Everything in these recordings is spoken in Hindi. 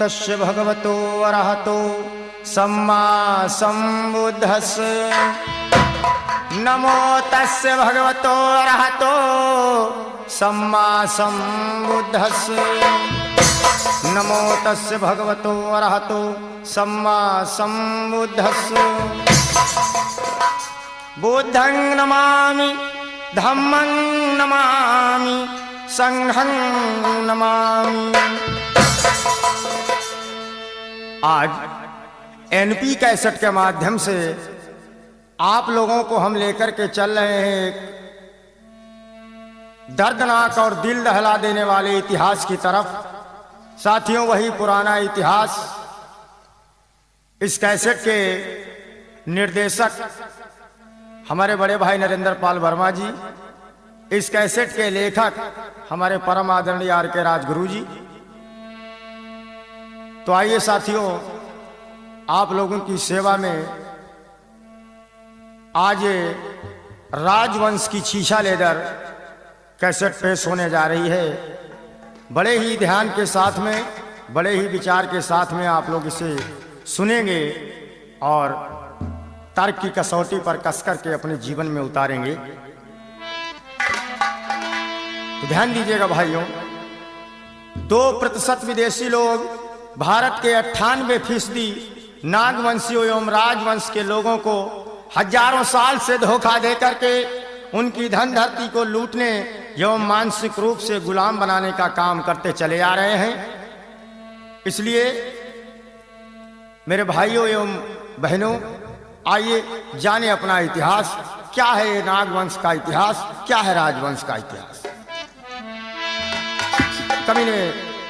तस्य भगवतो अरहतो सम्मा सम्बुद्धस्स। नमो तस्य भगवतो अरहतो सम्मा सम्बुद्धस्स। नमो तस्य भगवतो अरहतो सम्मा सम्बुद्धस्स। बुद्धं नमामि धम्मं नमामि संघं नमामि। आज एनपी कैसेट के माध्यम से आप लोगों को हम लेकर के चल रहे हैं एक दर्दनाक और दिल दहला देने वाले इतिहास की तरफ। साथियों, वही पुराना इतिहास। इस कैसेट के निर्देशक हमारे बड़े भाई नरेंद्र पाल वर्मा जी, इस कैसेट के लेखक हमारे परम आदरणीय आर के राजगुरु जी। तो आइए साथियों, आप लोगों की सेवा में आज राजवंश की छीछा लेकर कैसेट पेश होने जा रही है। बड़े ही ध्यान के साथ में, बड़े ही विचार के साथ में आप लोग इसे सुनेंगे और तर्क की कसौटी पर कस करके अपने जीवन में उतारेंगे। तो ध्यान दीजिएगा भाइयों, 2% विदेशी लोग भारत के 98% नागवंशियों एवं राजवंश के लोगों को हजारों साल से धोखा दे करके उनकी धन धरती को लूटने एवं मानसिक रूप से गुलाम बनाने का काम करते चले आ रहे हैं। इसलिए मेरे भाइयों एवं बहनों, आइए जाने अपना इतिहास। क्या है ये नागवंश का इतिहास, क्या है राजवंश का इतिहास। कवि ने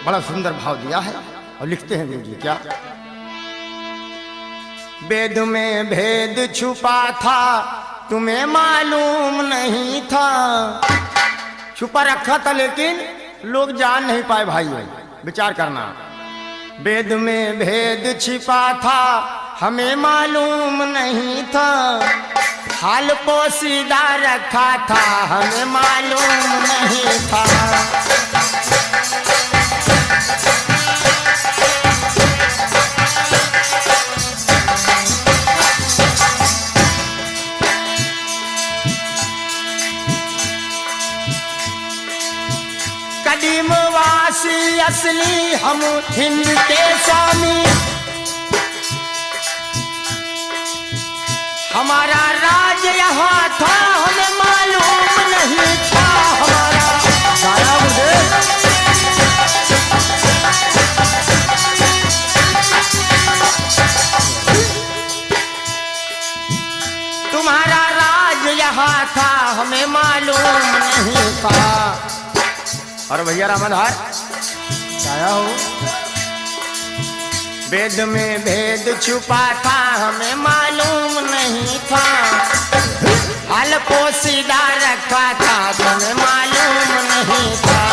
बड़ा सुंदर भाव दिया है और लिखते हैं देखिए क्या। वेद में भेद छुपा था तुम्हें मालूम नहीं था। छुपा रखा था लेकिन लोग जान नहीं पाए। भाई विचार करना। वेद में भेद छिपा था हमें मालूम नहीं था। हाल पोशीदा रखा था हमें मालूम नहीं था। कदीमवासी असली हम हिंद के स्वामी। हमारा राज यहाँ था हमें मालूम नहीं था। हमारा तुम्हारा राज यहाँ था हमें मालूम नहीं था। और भैया रामधार आया हो। वेद में भेद छुपा था हमें मालूम नहीं था। हाल पोशीदा रखा था तुम्हें मालूम नहीं था।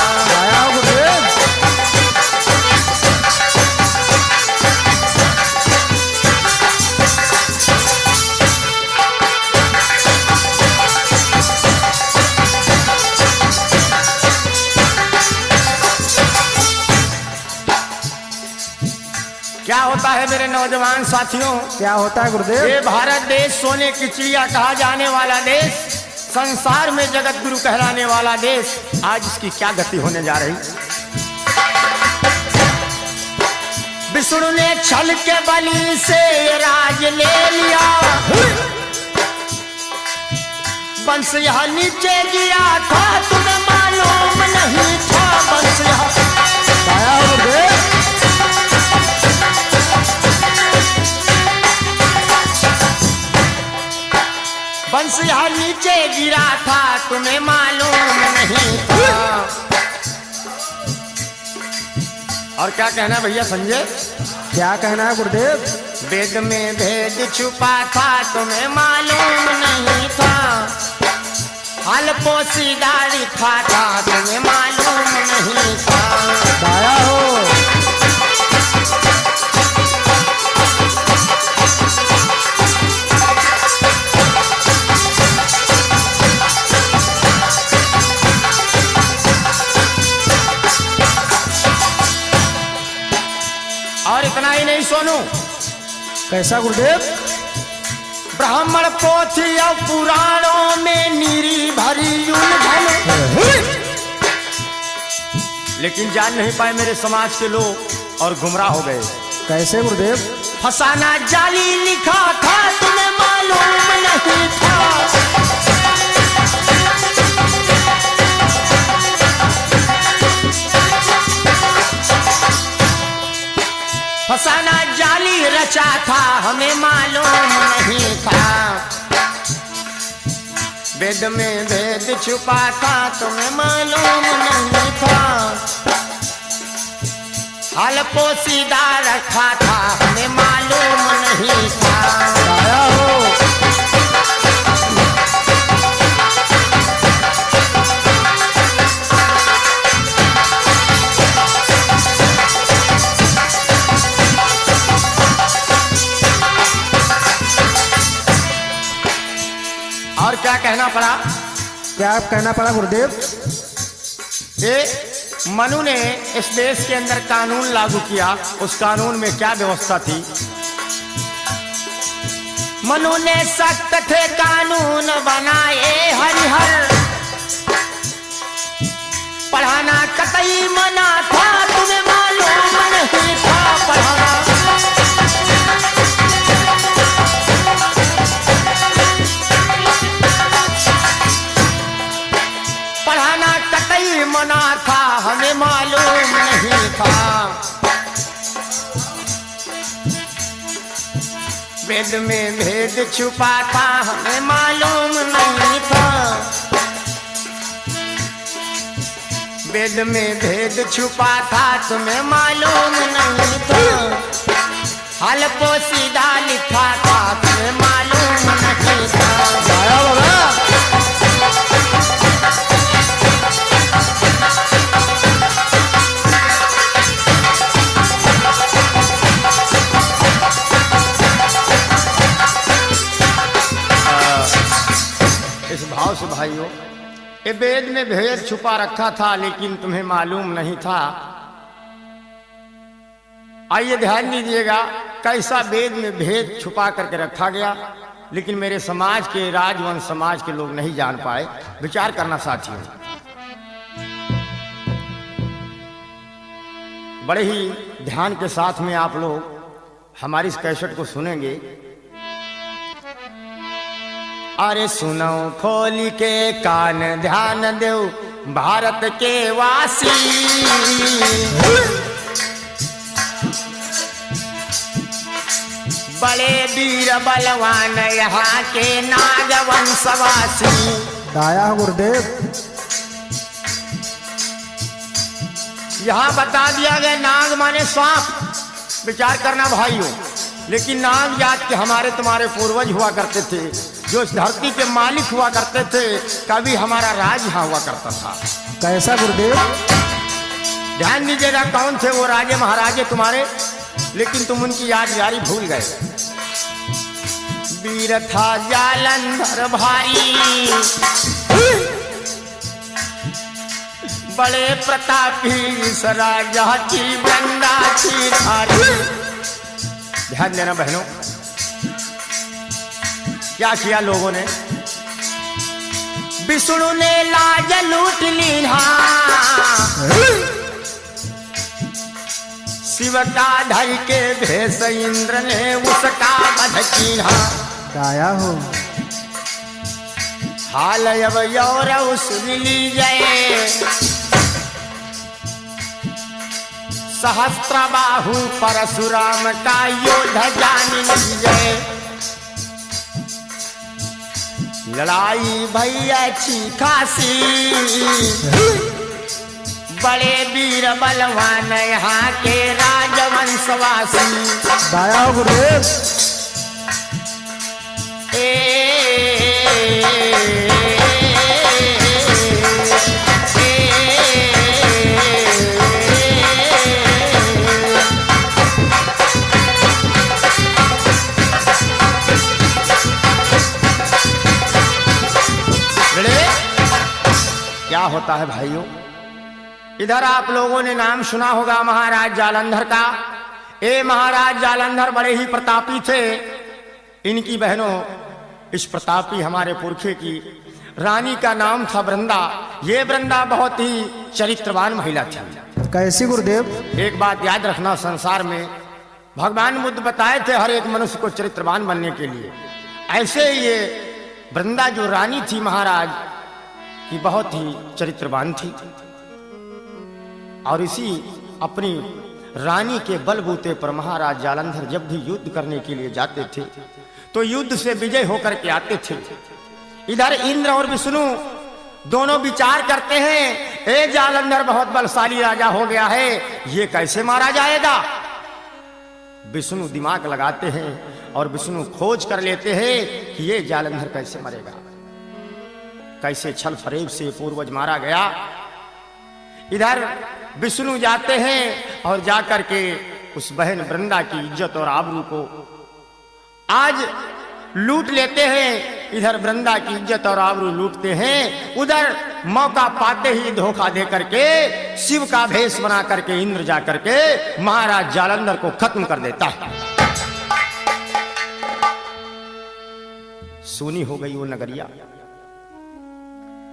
क्या होता है मेरे नौजवान साथियों, क्या होता है गुरुदेव? ये भारत देश सोने की चिड़िया कहा जाने वाला देश, संसार में जगत गुरु कहलाने वाला देश, आज इसकी क्या गति होने जा रही। विष्णु ने छल के बलि से राज ले लिया। वंश यहाँ नीचे गिरा था तुम्हें मालूम नहीं था। वंश यहाँ वंश यहाँ नीचे गिरा था तुम्हें मालूम नहीं था। और क्या कहना है भैया संजय? क्या कहना है गुरुदेव? वेद में भेद छुपा था तुम्हें मालूम नहीं था। हाल पोशीदा लिखा था तुम्हें मालूम नहीं था। आया हो। सुनो। कैसा गुरुदेव? ब्राह्मण पोथी और पुराणों में नीरी भरी उलझन, लेकिन जान नहीं पाए मेरे समाज के लोग और गुमराह हो गए। कैसे गुरुदेव? फसाना जाली लिखा था, तुम्हें मालूम नहीं था। फसाना जाली रचा था, हमें मालूम नहीं था। वेद में भेद छुपा था, तुम्हें मालूम नहीं था। हाल पोसीदा रखा था, हमें मालूम नहीं था। आया हो। और क्या कहना पड़ा? क्या कहना पड़ा गुरुदेव? ये मनु ने इस देश के अंदर कानून लागू किया। उस कानून में क्या व्यवस्था थी? मनु ने सख्त थे कानून बनाए हरिहर, पढ़ाना कतई मना था, तुम्हें मालूम नहीं था। पढ़ाना पढ़ाना कतई मना था, हमें मालूम नहीं था। वेद में भेद छुपा था, हमें मालूम नहीं था। वेद में भेद छुपा था, तुम्हें मालूम नहीं था। हाल पोसीदा लिखा था, तुम्हें मालूम नहीं था। आया बाबा। इस भाव से भाइयों, ये वेद में भेद छुपा रखा था, लेकिन तुम्हें मालूम नहीं था। आइए ध्यान दीजिएगा, कैसा वेद में भेद छुपा करके रखा गया, लेकिन मेरे समाज के, राजवंश समाज के लोग नहीं जान पाए। विचार करना साथियों। बड़े ही ध्यान के साथ में आप लोग हमारी इस कैसेट को सुनेंगे। अरे सुनो खोल के कान, ध्यान दो भारत के वासी। बड़े वीर बलवान यहाँ के नागवंशवासी। आया हो गुरुदेव। यहाँ बता दिया गया नाग माने सांप। विचार करना भाइयों, लेकिन नाग जात के हमारे तुम्हारे पूर्वज हुआ करते थे, जो इस धरती के मालिक हुआ करते थे। कभी हमारा राज यहाँ हुआ करता था। कैसा गुरुदेव? ध्यान दीजिएगा, कौन थे वो राजे महाराजे तुम्हारे, लेकिन तुम उनकी यादगारी भूल गए। वीर था जालंधर भारी, बड़े प्रतापी इस राजा की वृंदा की धारी। ध्यान देना बहनों, क्या किया लोगों ने? विष्णु ने लाज लूट ली, शिव का धर के भेष इंद्र ने उसका वध कीन्हा। आया हो। हाल अब यौरव सुन लीजिए, सहस्त्र बाहु परशुराम का योद्धा जान लीजिए। लड़ाई भैया अच्छी खासी, बड़े वीर बलवान यहाँ के राजवंशवासी। आया हो गुरुदेव। क्या होता है भाइयों? इधर आप लोगों ने नाम सुना होगा महाराज जालंधर का। ये महाराज जालंधर बड़े ही प्रतापी थे। इनकी बहनों, इस प्रतापी हमारे पुरखे की रानी का नाम था वृंदा। ये वृंदा बहुत ही चरित्रवान महिला थी। कैसी गुरुदेव? एक बात याद रखना, संसार में भगवान बुद्ध बताए थे हर एक मनुष्य को चरित्रवान बनने के लिए। ऐसे ही ये वृंदा जो रानी थी महाराज की, बहुत ही चरित्रवान थी। और इसी अपनी रानी के बलबूते पर महाराज जालंधर जब भी युद्ध करने के लिए जाते थे तो युद्ध से विजय होकर के आते थे। इधर इंद्र और विष्णु दोनों विचार करते हैं, ए जालंधर बहुत बलशाली राजा हो गया है, ये कैसे मारा जाएगा। विष्णु दिमाग लगाते हैं और विष्णु खोज कर लेते हैं कि ये जालंधर कैसे मरेगा, कैसे छल फरेब से पूर्वज मारा गया। इधर विष्णु जाते हैं और जाकर के उस बहन वृंदा की इज्जत और आबरू को आज लूट लेते हैं। इधर वृंदा की इज्जत और आबरू लूटते हैं, उधर मौका पाते ही धोखा दे करके शिव का भेष बना करके इंद्र जा करके महाराज जालंधर को खत्म कर देता है। सूनी हो गई वो नगरिया,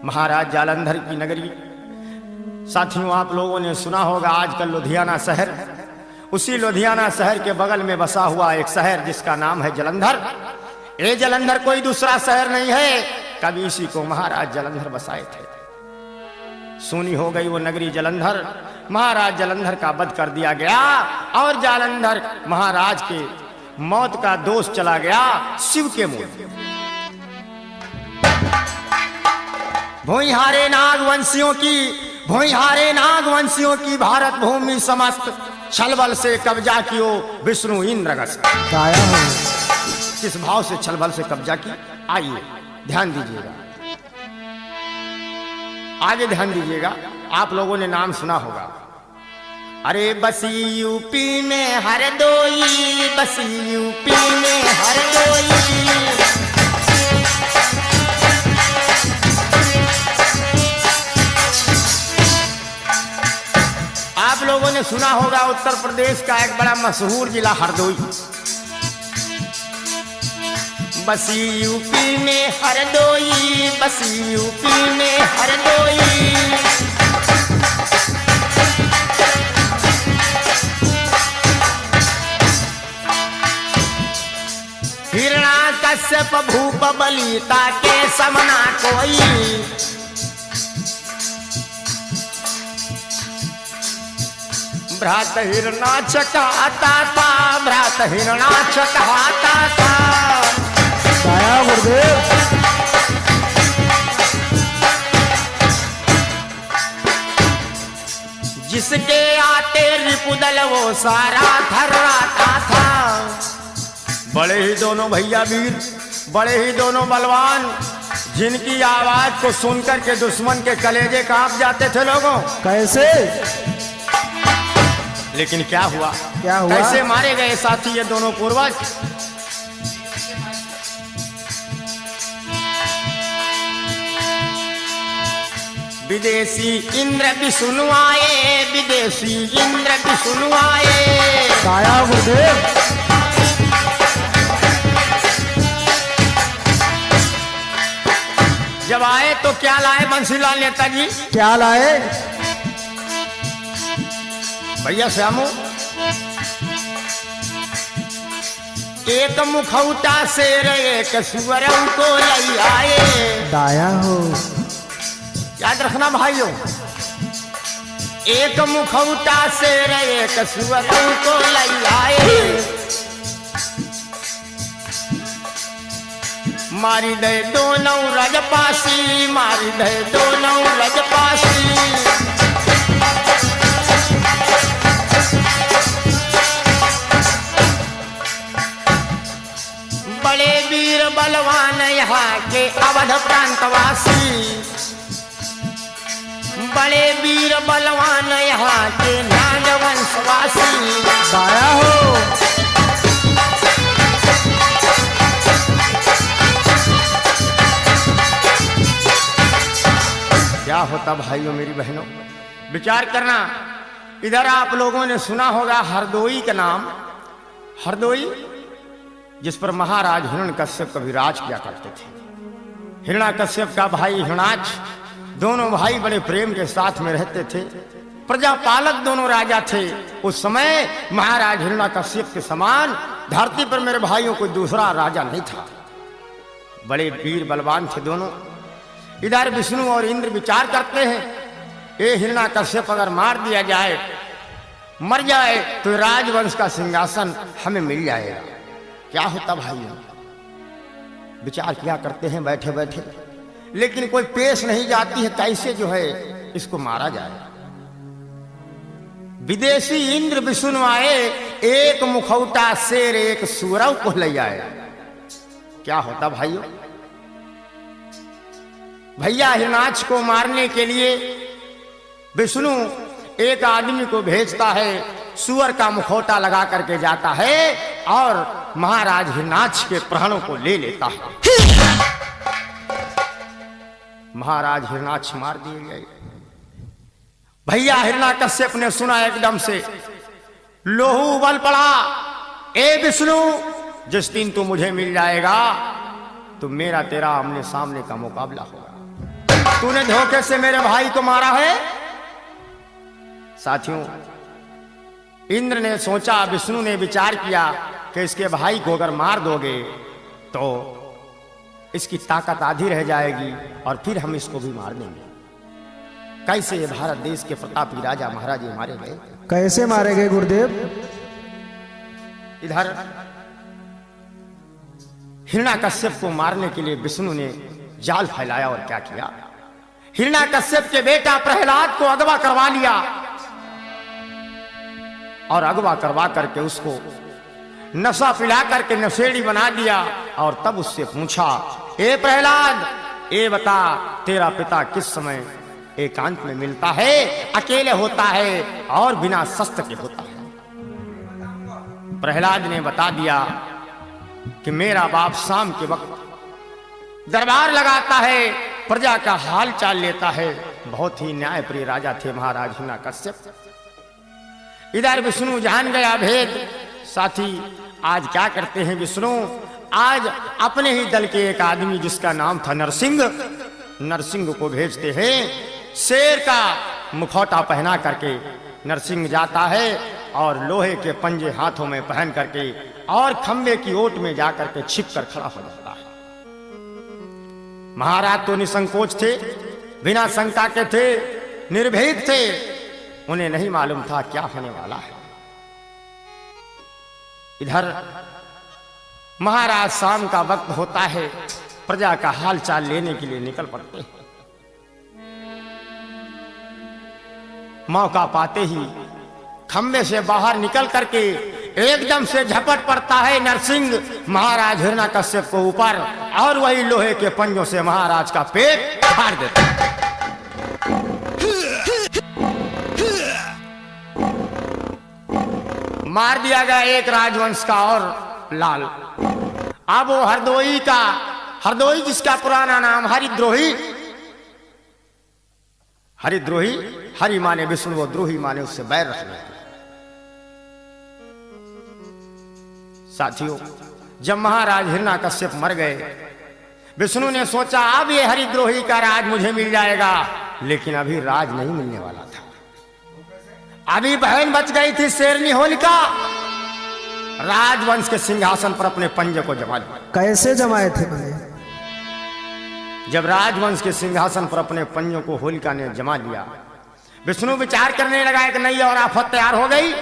महाराज जालंधर की नगरी। साथियों, आप लोगों ने सुना होगा आजकल लुधियाना शहर, उसी लुधियाना शहर के बगल में बसा हुआ एक शहर जिसका नाम है जलंधर। ये जलंधर कोई दूसरा शहर नहीं है, कभी इसी को महाराज जालंधर बसाए थे। सूनी हो गई वो नगरी जलंधर, महाराज जालंधर का वध कर दिया गया और जालंधर महाराज के मौत का दोष चला गया शिव के मुंह। भोईहारे नागवंशियों की भारत भूमि समस्त छलबल से कब्जा कियो विष्णु इंद्रगस। काया हो? किस भाव से छलबल से कब्जा की, आइए ध्यान दीजिएगा, आगे ध्यान दीजिएगा। आप लोगों ने नाम सुना होगा, अरे बसी यूपी में हरदोई, बसी यूपी में हरदोई। आप लोगों ने सुना होगा उत्तर प्रदेश का एक बड़ा मशहूर जिला हरदोई। बसी यूपी में हरदोई, बसी यूपी में हरदोई। हिरण्याकश्यप भूप बलिता के समना कोई। भ्रात हिरणाक्षक आता था, भ्रात हिरणाक्षक आता था। काया गुरुदेव? जिसके आते रिपुदल वो सारा थर्राता था। बड़े ही दोनों भैया वीर, बड़े ही दोनों बलवान, जिनकी आवाज को सुनकर के दुश्मन के कलेजे कांप जाते थे लोगों। कैसे? लेकिन क्या हुआ? क्या हुआ? कैसे मारे गए साथी ये दोनों पूर्वज? विदेशी इंद्र विष्णु आए, विदेशी इंद्र विष्णु आए। काया गुरुदेव? जब आए तो क्या लाए बंसीलाल नेताजी? क्या लाए? भैया श्यामू, एक मुखौटा शेर एक सुअर को ले आए। दाया हो? याद रखना भाइयों, एक मुखौटा शेर एक सुअर को ले आए। मारी दे दोनों रजपासी, मारी दे दोनों रजपासी। बड़े वीर बलवान यहाँ के अवध प्रांतवासी, बड़े वीर बलवान यहाँ के नागवंशवासी। दाया हो? क्या होता भाइयों मेरी बहनों, विचार करना। इधर आप लोगों ने सुना होगा हरदोई का नाम। हरदोई जिस पर महाराज हिरण्यकश्यप कभी राज किया करते थे। हिरण्यकश्यप का भाई हिरणाक्ष, दोनों भाई बड़े प्रेम के साथ में रहते थे। प्रजापालक दोनों राजा थे। उस समय महाराज हिरण्यकश्यप के समान धरती पर मेरे भाइयों कोई दूसरा राजा नहीं था। बड़े वीर बलवान थे दोनों। इधर विष्णु और इंद्र विचार करते हैं, ये हिरण्यकश्यप अगर मार दिया जाए, मर जाए, तो राजवंश का सिंहासन हमें मिल जाएगा। क्या होता भाइयों? विचार किया करते हैं बैठे बैठे, लेकिन कोई पेश नहीं जाती है कैसे जो है इसको मारा जाए। विदेशी इंद्र विष्णु आए, एक मुखौटा शेर एक सूरव को ले आए। क्या होता भाइयों? भैया हिरणाक्ष को मारने के लिए विष्णु एक आदमी को भेजता है, सुअर का मुखौटा लगा करके जाता है और महाराज हिरणाक्ष के प्राणों को ले लेता है। महाराज हिरणाक्ष मार दिए गए। भैया हिरण्यकश्यप ने सुना, एकदम से लोहू उबल पड़ा। ए विष्णु, जिस दिन तू मुझे मिल जाएगा तो मेरा तेरा आमने सामने का मुकाबला होगा। तूने धोखे से मेरे भाई को मारा है। साथियों, इंद्र ने सोचा, विष्णु ने विचार किया कि इसके भाई को अगर मार दोगे तो इसकी ताकत आधी रह जाएगी और फिर हम इसको भी मार देंगे। कैसे ये भारत देश के प्रतापी राजा महाराजे मारे गए? कैसे मारे गए गुरुदेव? इधर हिरण्यकश्यप को मारने के लिए विष्णु ने जाल फैलाया और क्या किया, हिरण्यकश्यप के बेटा प्रहलाद को अगवा करवा लिया और अगवा करवा करके उसको नशा पिला करके नशेड़ी बना दिया और तब उससे पूछा, ए प्रहलाद, ए बता तेरा पिता किस समय एकांत में मिलता है, अकेले होता है और बिना शस्त्र के होता है? प्रहलाद ने बता दिया कि मेरा बाप शाम के वक्त दरबार लगाता है, प्रजा का हाल चाल लेता है। बहुत ही न्यायप्रिय राजा थे महाराज हिरण्यकश्यप। इधर विष्णु जान गया भेद। साथी, आज क्या करते हैं विष्णु? आज अपने ही दल के एक आदमी जिसका नाम था नरसिंह, नरसिंह को भेजते हैं। शेर का मुखौटा पहना करके नरसिंह जाता है और लोहे के पंजे हाथों में पहन करके और खंबे की ओट में जाकर के छिप कर खड़ा हो जाता है। महाराज तो निसंकोच थे, बिना शंका के थे, निर्भीक थे। उन्हें नहीं मालूम था क्या होने वाला है। इधर महाराज शाम का वक्त होता है, प्रजा का हाल चाल लेने के लिए निकल पड़ते हैं। मौका पाते ही खंबे से बाहर निकल करके एकदम से झपट पड़ता है नरसिंह महाराज हिरण्यकश्यप को ऊपर और वही लोहे के पंजों से महाराज का पेट फाड़ देता है। मार दिया गया एक राजवंश का और लाल। अब वो हरदोई का, हरदोई जिसका पुराना नाम हरिद्रोही, हरिद्रोही, हरि माने विष्णु, वो द्रोही माने उससे बैर रखने। साथियों, जब महाराज हिरण्यकश्यप मर गए, विष्णु ने सोचा अब ये हरिद्रोही का राज मुझे मिल जाएगा, लेकिन अभी राज नहीं मिलने वाला था। अभी बहन बच गई थी शेरनी होलिका, राजवंश के सिंहासन पर अपने पंजे को जमा लिया। कैसे जमाए थे भले? जब राजवंश के सिंहासन पर अपने पंजों को होलिका ने जमा लिया, विष्णु विचार करने लगा कि नई और आफत तैयार हो गई।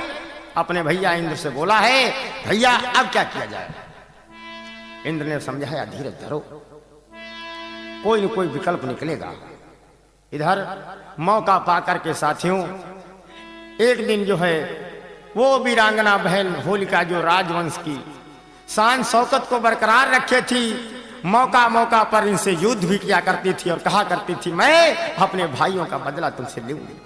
अपने भैया इंद्र से बोला है, भैया अब क्या किया जाए? इंद्र ने समझाया, धीरज धरो, कोई न कोई विकल्प निकलेगा। इधर मौका पाकर के साथियों, एक दिन जो है वो वीरांगना बहन होलिका जो राजवंश की शान शौकत को बरकरार रखे थी, मौका मौका पर इनसे युद्ध भी किया करती थी और कहा करती थी मैं अपने भाइयों का बदला तुमसे लूंगी।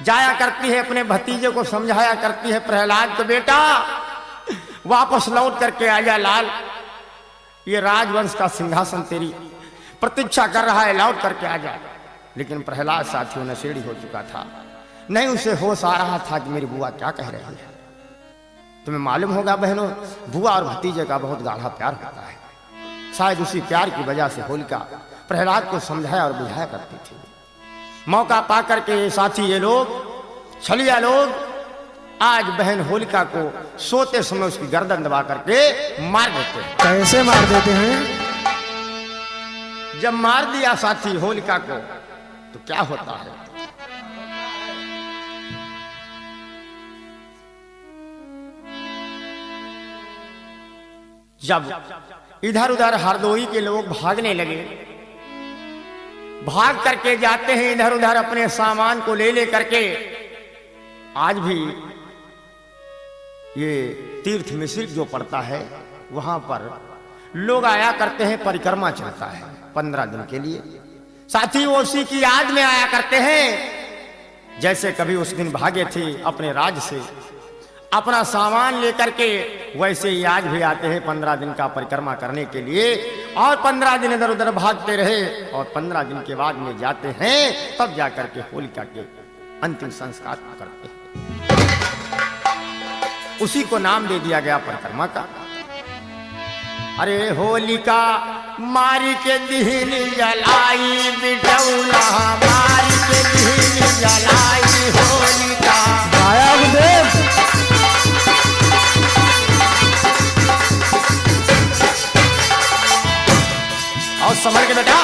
जाया करती है अपने भतीजे को समझाया करती है, प्रहलाद को बेटा वापस लौट करके आजा लाल, ये राजवंश का सिंहासन तेरी प्रतीक्षा कर रहा है, लौट करके आजा। लेकिन प्रहलाद साथियों नशेड़ी हो चुका था। नहीं उसे होश आ रहा था कि मेरी बुआ क्या कह रही है। तुम्हें मालूम होगा बहनों, बुआ और भतीजे का बहुत गाढ़ा प्यार होता है। शायद उसी प्यार की वजह से होलिका प्रहलाद को समझाया और बुझाया करती थी। मौका पाकर के साथी ये लोग छलिया लोग आज बहन होलिका को सोते समय उसकी गर्दन दबा करके मार देते हैं। कैसे मार देते हैं? जब मार दिया साथी होलिका को तो क्या होता है, जब इधर उधर हरदोई के लोग भागने लगे, भाग करके जाते हैं इधर उधर अपने सामान को ले करके। आज भी ये तीर्थ मिश्रिक जो पड़ता है वहां पर लोग आया करते हैं, परिक्रमा चलता है 15 दिन के लिए। साथी वो उसी की याद में आया करते हैं जैसे कभी उस दिन भागे थे अपने राज्य से अपना सामान लेकर के, वैसे ही आज भी आते हैं 15 दिन का परिक्रमा करने के लिए। और 15 दिन इधर उधर भागते रहे और 15 दिन के बाद में जाते हैं, तब जाकर के होलिका के अंतिम संस्कार करते हैं। उसी को नाम दे दिया गया परिक्रमा का। अरे होलिका मारी के दिल जलाई बिटौला, मारी के दिल जलाई होलिका। आया गुरुदेव। और संभल के बेटा,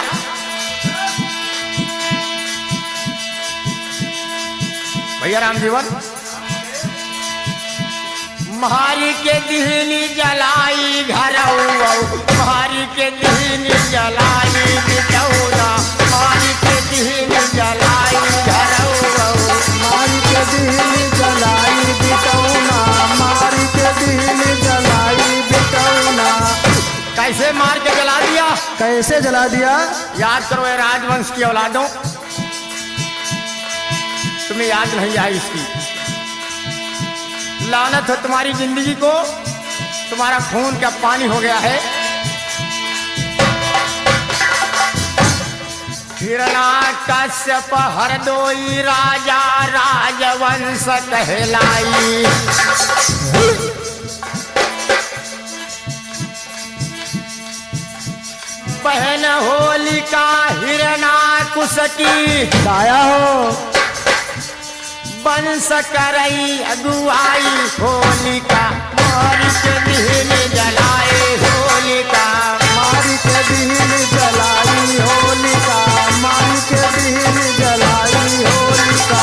भैया राम जीवन। मारी के दिहनी जलाई घरऊ, मारी के दिहनी जलाई बिटौला, मारी के दिहनी जलाई घरऊ, मारी के दिहनी जलाई बिटौना, मारी के दिहनी जलाई बिटौना। कैसे मार के जला दिया? कैसे जला दिया? याद करो ये राजवंश की औलादों, तुम्हें याद नहीं आई इसकी। लानत है तुम्हारी जिंदगी को, तुम्हारा खून का पानी हो गया है। हिरण्याकश्यप हरदोई राजा राजवंश कहलाई। बहन होलिका हिरण्याकुश की दाया हो वंश करई अगुआई। होलिका मारी के दिल जलाए होलिका, मारी के दिल जलाई होलिका, मारी के दिल जलाई होलिका।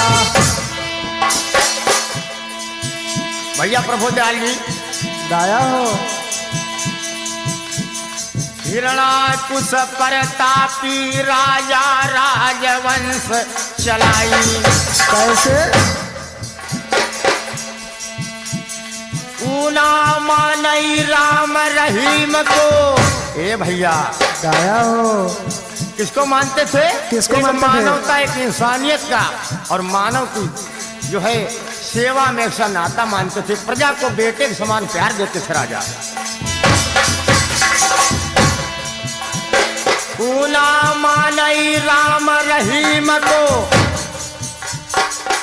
भैया प्रभु दयाल जी दाया हो। हिरण्याकुश प्रतापी राजा राजवंश चलाई। कैसे? ऊना मानई राम रहीम को। ए भैया दाया हो। किसको मानते थे? किसको एक मानते थे? मानवता, एक इंसानियत का और मानव की जो है सेवा में ऐसा नाता मानते थे। प्रजा को बेटे के समान प्यार देते थे राजा। ऊना मानई राम रहीम को,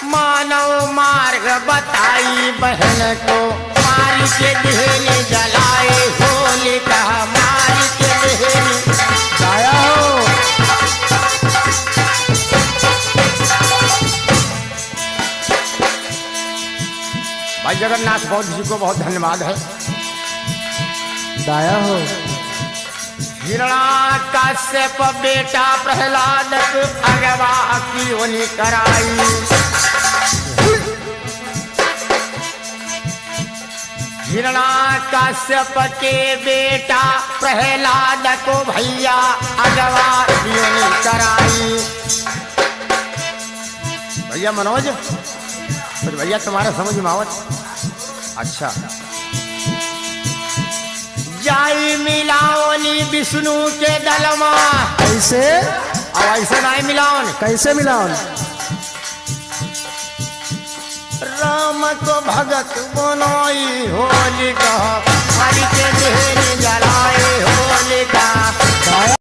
मानव मार्ग बताई बहन को। मारी के दिल जलाए होलिका, मारी के दिल दाया हो। भाई जगन्नाथ बौद्ध जी को बहुत धन्यवाद है। दाया हो। हिरण्याकश्यप बेटा प्रहलाद अगवा की होनी कराई। हिरण्याकश्यप के बेटा प्रहलाद को भैया अगवा की होनी कराई। भैया मनोज, तो भैया तुम्हारा समझ में आवत? अच्छा। जाई मिलाओनी विष्णु के दलमा। कैसे? अब ऐसे नहीं मिलाओन। कैसे मिलाओ? राम को भगत बनाई होलिका, हरि के देह जलाए होलिका।